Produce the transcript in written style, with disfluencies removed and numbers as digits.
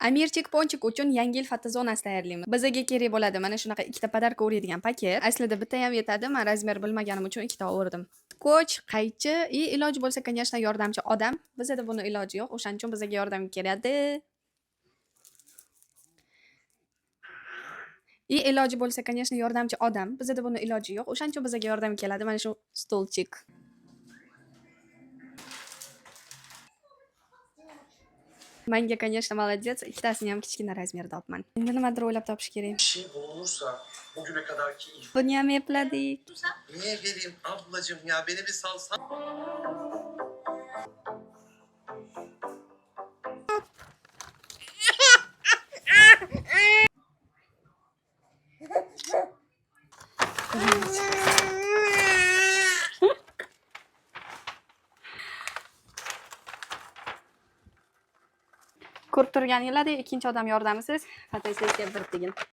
Amirchik Ponchik uchun yangi yil fotozonasi tayyorlaymiz. Bizga kerak bo'ladi mana shunaqa ikkita podarka o'raydigan paket. Aslida bitta ham yetadi, men razmer bilmaganim uchun ikkita o'rdim. Ko'ch, qaychi и iloji bo'lsa, конечно, yordamchi odam. Bizda buni iloji yo'q, o'shaning uchun bizga yordam keladi. И iloji bo'lsa, конечно, yordamchi odam. Bizda buni iloji yo'q, o'shaning uchun bizga yordam keladi. Mana shu stolchik. Menga, конечно, молодец. Ikkitasini ham kichkina razmerda olibman. Endi nimadir o'ylab topish kerak. Bir şey olursa bugüne kadarki iyi. Buni ham epladik. Niye vereyim ablacığım ya beni bir salsan. Ko'rib turganinglardek ikkinchi odam yordamisiz fotosessiya bir tegin.